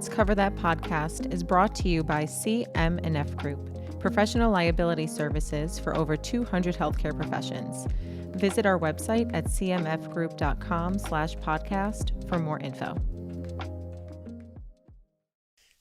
Let's Cover That podcast is brought to you by CM&F Group, professional liability services for over 200 healthcare professions. Visit our website at cmfgroup.com/podcast for more info.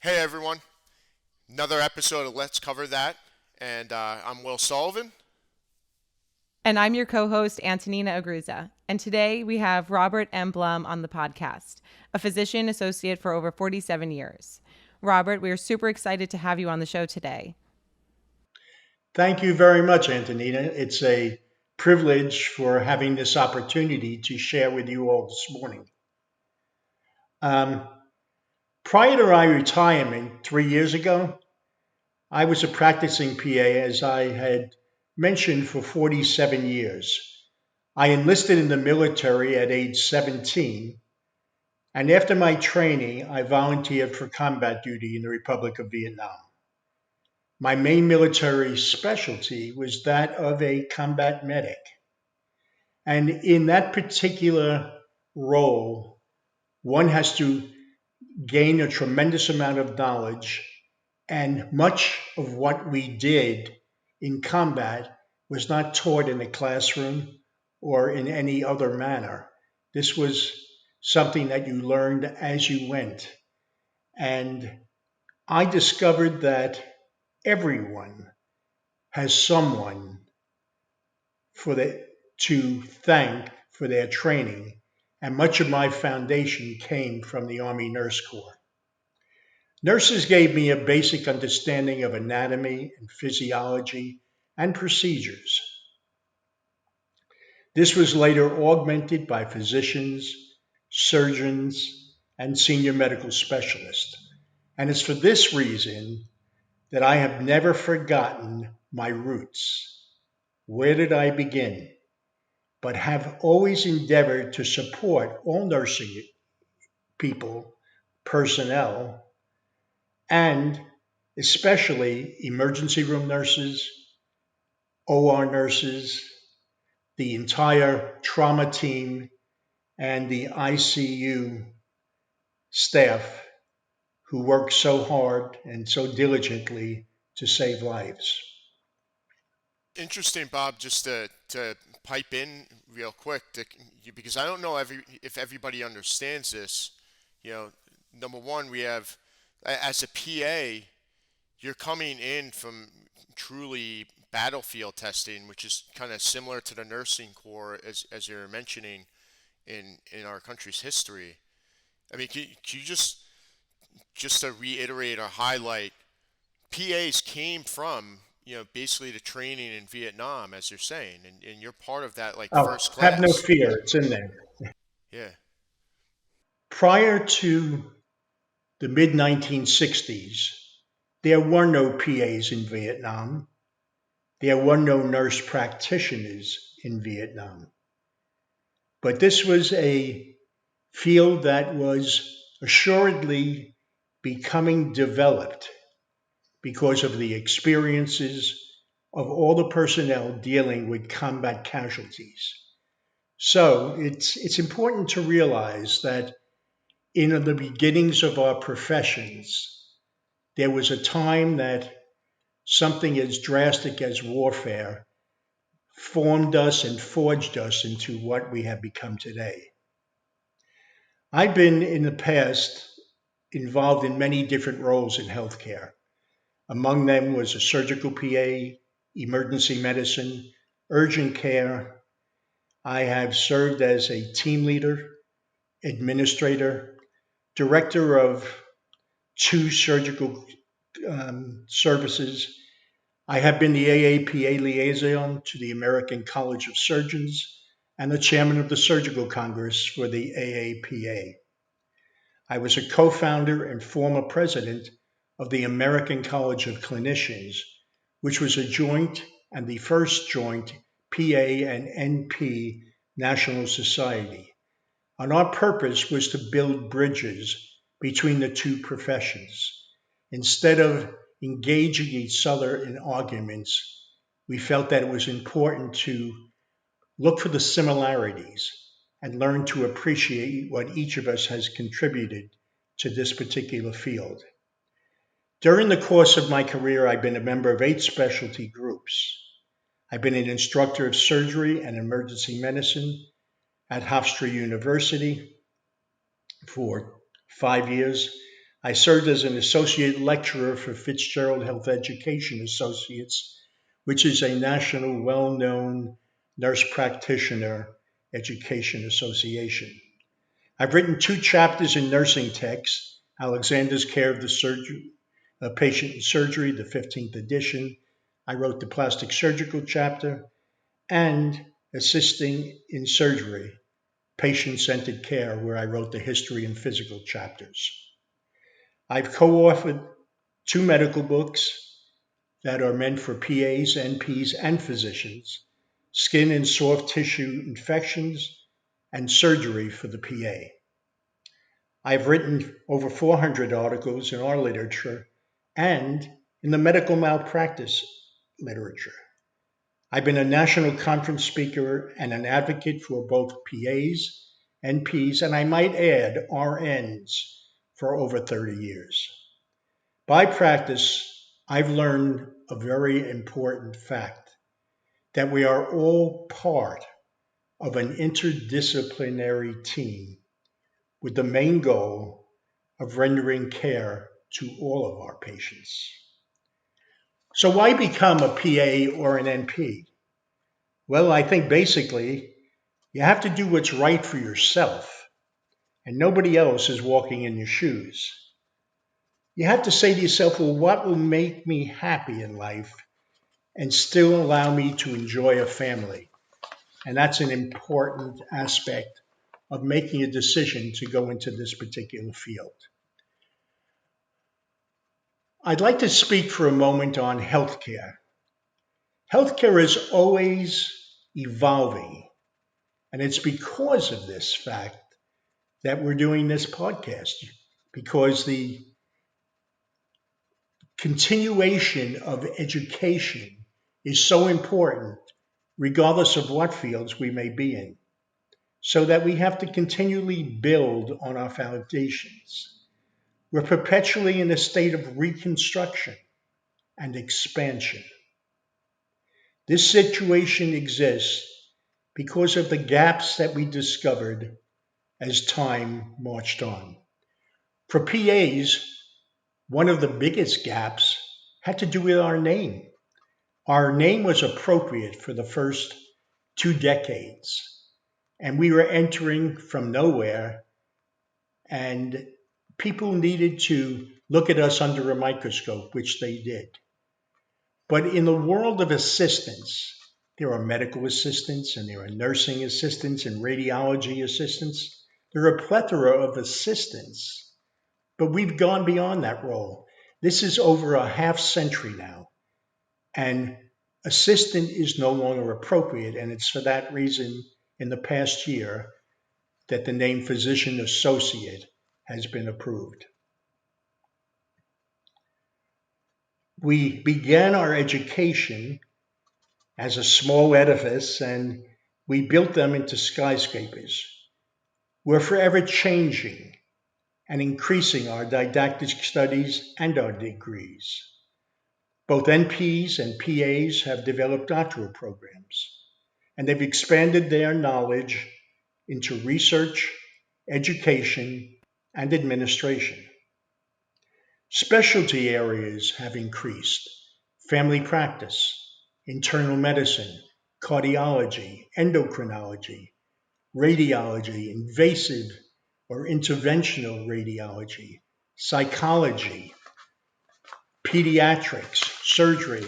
Hey everyone, another episode of Let's Cover That, and I'm Will Sullivan. And I'm your co-host, Antonina Aguirre. And today we have Robert M. Blumm on the podcast, a physician associate for over 47 years. Robert, we are super excited to have you on the show today. Thank you very much, Antonina. It's a privilege for having this opportunity to share with you all this morning. Prior to my retirement 3 years ago, I was a practicing PA, as I had mentioned, for 47 years. I enlisted in the military at age 17, and after my training, I volunteered for combat duty in the Republic of Vietnam. My main military specialty was that of a combat medic. And in that particular role, one has to gain a tremendous amount of knowledge, and much of what we did in combat was not taught in a classroom or in any other manner. This was something that you learned as you went. And I discovered that everyone has someone to thank for their training, and much of my foundation came from the Army Nurse Corps. Nurses gave me a basic understanding of anatomy and physiology and procedures. This was later augmented by physicians, surgeons, and senior medical specialists. And it's for this reason that I have never forgotten my roots. Where did I begin? But have always endeavored to support all nursing people, personnel, and especially emergency room nurses, OR nurses, the entire trauma team, and the ICU staff who work so hard and so diligently to save lives. Interesting, Bob, just to pipe in real quick, because I don't know if everybody understands this. Number one, we have, as a PA, you're coming in from truly battlefield testing, which is kind of similar to the nursing corps, as you're mentioning in our country's history. I mean, can you just to reiterate or highlight, PAs came from basically the training in Vietnam, as you're saying, and you're part of that, like, Oh, first have no class. fear, it's in there. Yeah. Prior to the mid 1960s, there were no PAs in Vietnam. There were no nurse practitioners in Vietnam. But this was a field that was assuredly becoming developed because of the experiences of all the personnel dealing with combat casualties. So it's important to realize that in the beginnings of our professions, there was a time that something as drastic as warfare formed us and forged us into what we have become today. I've been in the past involved in many different roles in healthcare. Among them was a surgical PA, emergency medicine, urgent care. I have served as a team leader, administrator, director of 2 surgical services. I have been the AAPA liaison to the American College of Surgeons and the chairman of the Surgical Congress for the AAPA. I was a co-founder and former president of the American College of Clinicians, which was a joint and the first joint PA and NP national society. And our purpose was to build bridges between the two professions. Instead of engaging each other in arguments, we felt that it was important to look for the similarities and learn to appreciate what each of us has contributed to this particular field. During the course of my career, I've been a member of 8 specialty groups. I've been an instructor of surgery and emergency medicine at Hofstra University for 5 years. I served as an associate lecturer for Fitzgerald Health Education Associates, which is a national well-known nurse practitioner education association. I've written 2 chapters in nursing texts, Alexander's Care of the Patient in Surgery, the 15th edition. I wrote the plastic surgical chapter, and Assisting in Surgery, Patient-Centered Care, where I wrote the history and physical chapters. I've co-authored 2 medical books that are meant for PAs, NPs, and physicians, Skin and Soft Tissue Infections and Surgery for the PA. I've written over 400 articles in our literature and in the medical malpractice literature. I've been a national conference speaker and an advocate for both PAs, NPs, and I might add RNs for over 30 years. By practice, I've learned a very important fact, that we are all part of an interdisciplinary team with the main goal of rendering care to all of our patients. So why become a PA or an NP? Well, I think basically you have to do what's right for yourself, and nobody else is walking in your shoes. You have to say to yourself, well, what will make me happy in life and still allow me to enjoy a family? And that's an important aspect of making a decision to go into this particular field. I'd like to speak for a moment on healthcare. Healthcare is always evolving, and it's because of this fact that we're doing this podcast, because the continuation of education is so important, regardless of what fields we may be in, so that we have to continually build on our foundations. We're perpetually in a state of reconstruction and expansion. This situation exists because of the gaps that we discovered as time marched on. For PAs, one of the biggest gaps had to do with our name. Our name was appropriate for the first 2 decades, and we were entering from nowhere, and people needed to look at us under a microscope, which they did. But in the world of assistants, there are medical assistants, and there are nursing assistants and radiology assistants. There are a plethora of assistants, but we've gone beyond that role. This is over a half century now, and assistant is no longer appropriate, and it's for that reason in the past year that the name physician associate has been approved. We began our education as a small edifice, and we built them into skyscrapers. We're forever changing and increasing our didactic studies and our degrees. Both NPs and PAs have developed doctoral programs, and they've expanded their knowledge into research, education, and administration. Specialty areas have increased: family practice, internal medicine, cardiology, endocrinology, radiology, invasive or interventional radiology, psychology, pediatrics, surgery,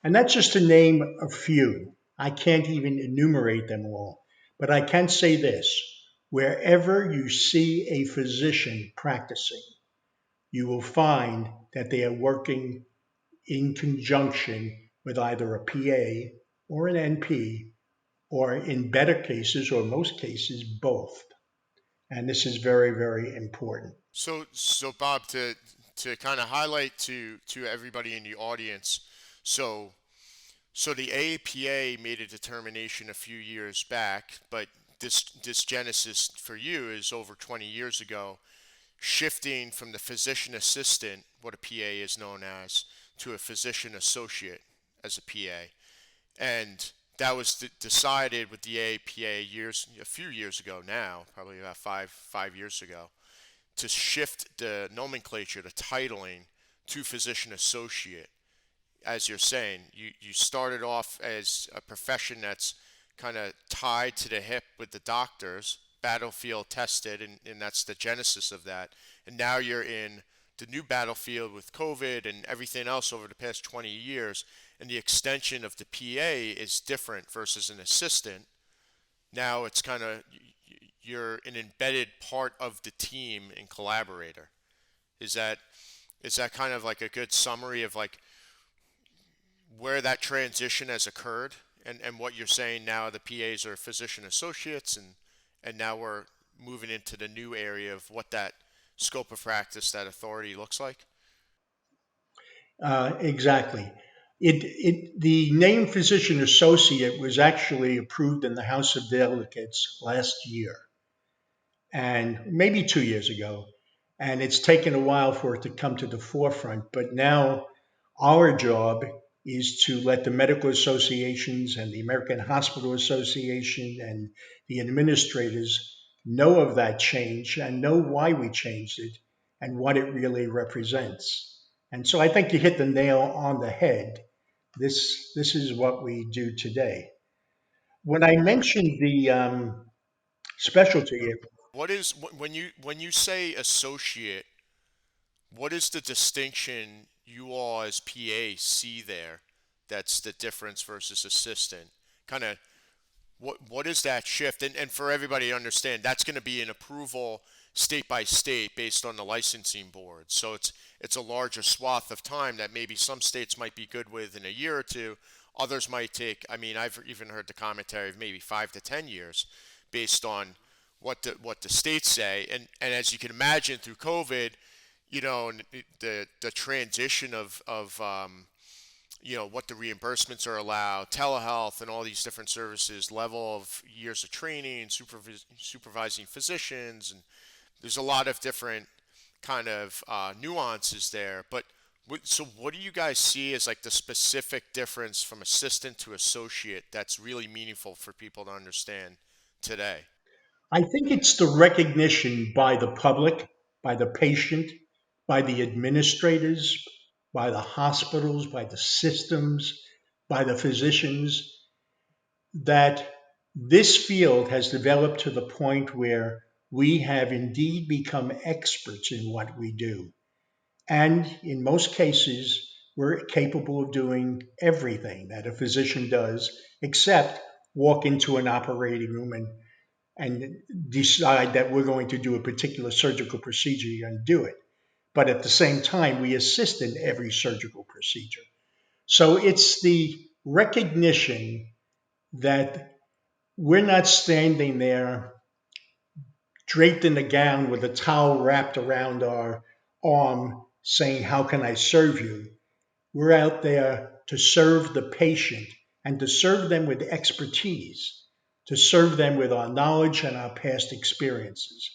and that's just to name a few. I can't even enumerate them all, but I can say this: wherever you see a physician practicing, you will find that they are working in conjunction with either a PA or an NP, or in better cases, or most cases, both. And this is very, very important. So Bob, to kind of highlight to everybody in the audience, so so the APA made a determination a few years back, but this genesis for you is over 20 years ago. shifting from the physician assistant, what a PA is known as, to a physician associate as a PA. And that was decided with the APA a few years ago now, probably about five years ago, to shift the nomenclature, the titling, to physician associate. As you're saying, you started off as a profession that's kind of tied to the hip with the doctors, battlefield tested, and that's the genesis of that. And now you're in the new battlefield with COVID and everything else over the past 20 years, and the extension of the PA is different versus an assistant. Now it's kind of you're an embedded part of the team and collaborator. Is that is that kind of like a good summary of like where that transition has occurred and what you're saying now the PAs are physician associates and now we're moving into the new area of what that scope of practice, that authority looks like? Exactly. The name physician associate was actually approved in the House of Delegates last year, and maybe 2 years ago. And it's taken a while for it to come to the forefront. But now our job is to let the medical associations and the American Hospital Association and the administrators know of that change and know why we changed it and what it really represents. And so I think you hit the nail on the head. This is what we do today. When I mentioned the specialty, What is when you say associate, what is the distinction you all as PA see there that's the difference versus assistant? Kind of what is that shift? And for everybody to understand, that's going to be an approval state by state based on the licensing board. So it's a larger swath of time that maybe some states might be good with in a year or two. Others might take, I mean, I've even heard the commentary of maybe 5 to 10 years based on what the states say. And as you can imagine through COVID, the transition of what the reimbursements are allowed, telehealth, and all these different services, level of years of training, supervising physicians, and there's a lot of different kind of nuances there. But so, what do you guys see as like the specific difference from assistant to associate that's really meaningful for people to understand today? I think it's the recognition by the public, by the patient, by the administrators, by the hospitals, by the systems, by the physicians, that this field has developed to the point where we have indeed become experts in what we do. And in most cases, we're capable of doing everything that a physician does, except walk into an operating room and decide that we're going to do a particular surgical procedure and do it. But at the same time, we assist in every surgical procedure. So it's the recognition that we're not standing there draped in a gown with a towel wrapped around our arm saying, "How can I serve you?" We're out there to serve the patient and to serve them with expertise, to serve them with our knowledge and our past experiences.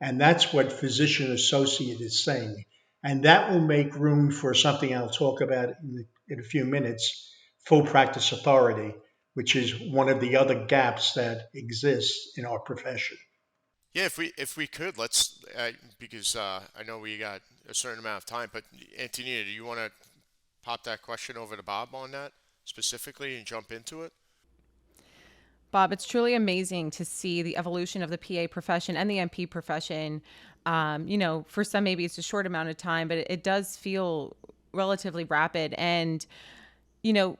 And that's what physician associate is saying. And that will make room for something I'll talk about in a few minutes, full practice authority, which is one of the other gaps that exists in our profession. Yeah, if we could, let's because I know we got a certain amount of time, but Antonina, do you want to pop that question over to Bob on that specifically and jump into it? Bob, it's truly amazing to see the evolution of the PA profession and the MP profession. For some, maybe it's a short amount of time, but it does feel relatively rapid. And, you know,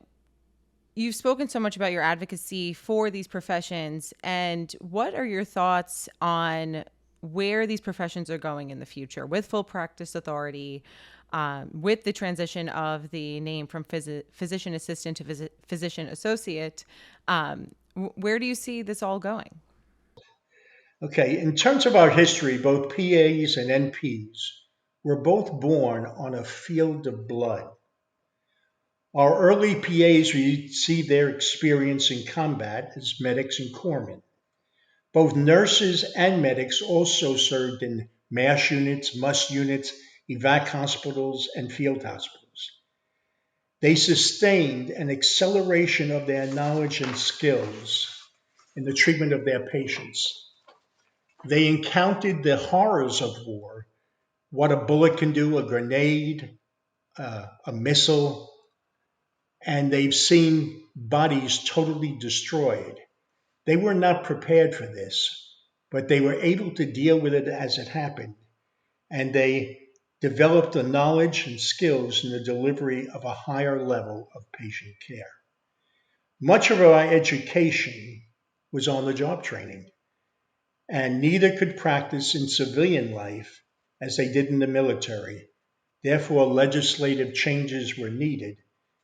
you've spoken so much about your advocacy for these professions. And what are your thoughts on where these professions are going in the future with full practice authority, with the transition of the name from physician assistant to physician associate? Where do you see this all going? Okay, in terms of our history, both PAs and NPs were both born on a field of blood. Our early PAs received their experience in combat as medics and corpsmen. Both nurses and medics also served in MASH units, MUS units, evac hospitals, and field hospitals. They sustained an acceleration of their knowledge and skills in the treatment of their patients. They encountered the horrors of war, what a bullet can do, a grenade, a missile, and they've seen bodies totally destroyed. They were not prepared for this, but they were able to deal with it as it happened, and they developed the knowledge and skills in the delivery of a higher level of patient care. Much of our education was on the job training, and neither could practice in civilian life as they did in the military. Therefore, legislative changes were needed,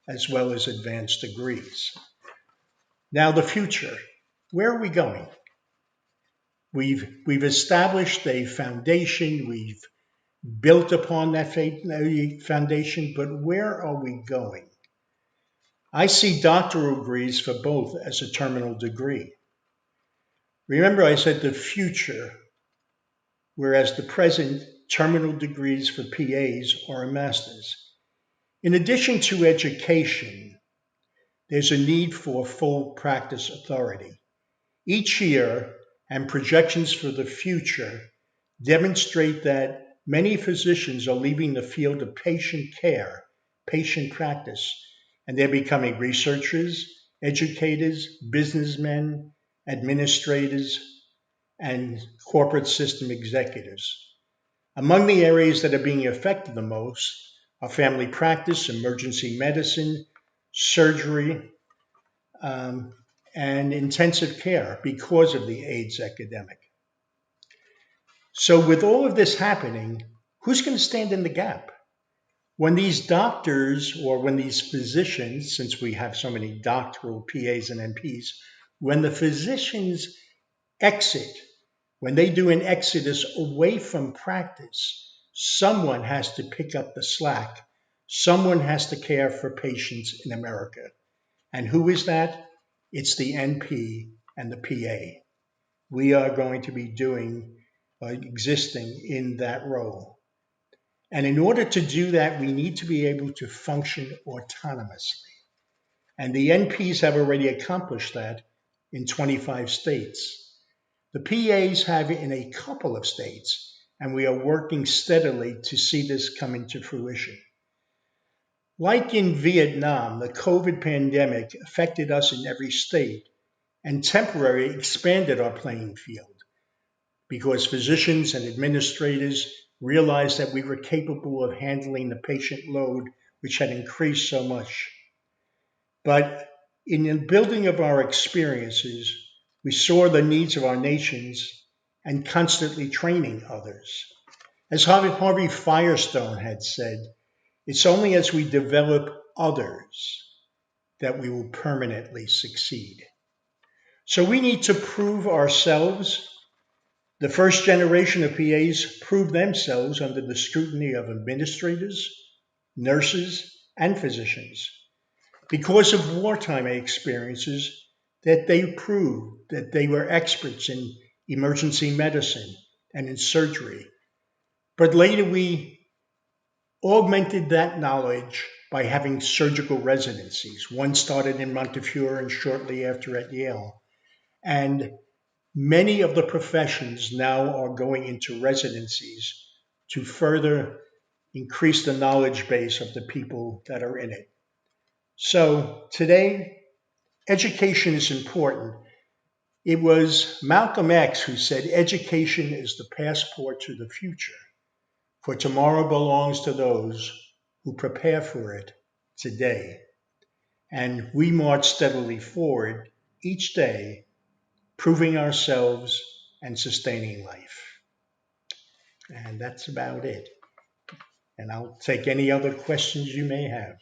as well as advanced degrees. Now, the future. Where are we going? We've established a foundation, we've built upon that foundation, but where are we going? I see doctoral degrees for both as a terminal degree. Remember, I said the future, whereas the present terminal degrees for PAs are a master's. In addition to education, there's a need for full practice authority. Each year, and projections for the future demonstrate that many physicians are leaving the field of patient care, patient practice, and they're becoming researchers, educators, businessmen, administrators, and corporate system executives. Among the areas that are being affected the most are family practice, emergency medicine, surgery, and intensive care because of the AIDS epidemic. So, with all of this happening, who's going to stand in the gap? When these doctors or when these physicians, since we have so many doctoral PAs and NPs, when the physicians exit, when they do an exodus away from practice, someone has to pick up the slack. Someone has to care for patients in America. And who is that? It's the NP and the PA. We are going to be existing in that role. And in order to do that, we need to be able to function autonomously. And the NPs have already accomplished that in 25 states. The PAs have it in a couple of states, and we are working steadily to see this come into fruition. Like in Vietnam, the COVID pandemic affected us in every state and temporarily expanded our playing field because physicians and administrators realized that we were capable of handling the patient load, which had increased so much. But in the building of our experiences, we saw the needs of our nations and constantly training others. As Harvey Firestone had said, it's only as we develop others that we will permanently succeed. So we need to prove ourselves. The first generation of PAs proved themselves under the scrutiny of administrators, nurses, and physicians. Because of wartime experiences, that they proved that they were experts in emergency medicine and in surgery. But later we augmented that knowledge by having surgical residencies. One started in Montefiore and shortly after at Yale. And many of the professions now are going into residencies to further increase the knowledge base of the people that are in it. So today, education is important. It was Malcolm X who said, education is the passport to the future, for tomorrow belongs to those who prepare for it today. And we march steadily forward each day, proving ourselves and sustaining life. And that's about it. And I'll take any other questions you may have.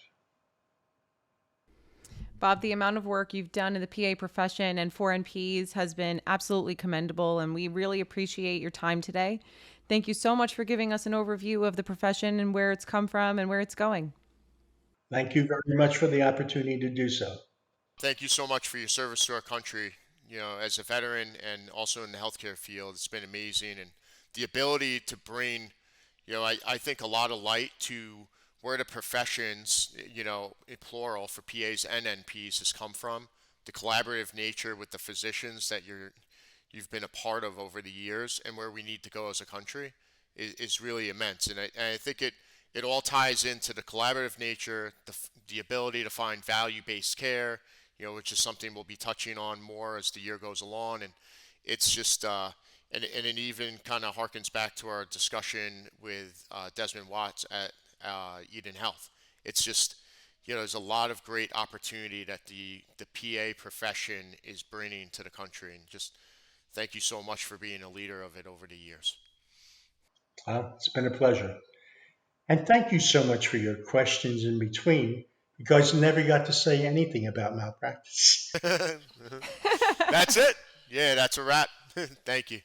Bob, the amount of work you've done in the PA profession and for NPs has been absolutely commendable, and we really appreciate your time today. Thank you so much for giving us an overview of the profession and where it's come from and where it's going. Thank you very much for the opportunity to do so. Thank you so much for your service to our country. As a veteran and also in the healthcare field, it's been amazing. And the ability to bring, I think a lot of light to where the professions, in plural for PAs and NPs has come from, the collaborative nature with the physicians that you've been a part of over the years, and where we need to go as a country is really immense. And I think it all ties into the collaborative nature, the ability to find value-based care, which is something we'll be touching on more as the year goes along. And it's just, and it even kind of harkens back to our discussion with Desmond Watts at Eden Health. It's just, there's a lot of great opportunity that the PA profession is bringing to the country. And just thank you so much for being a leader of it over the years. It's been a pleasure. And thank you so much for your questions in between. You guys never got to say anything about malpractice. That's it. Yeah, that's a wrap. Thank you.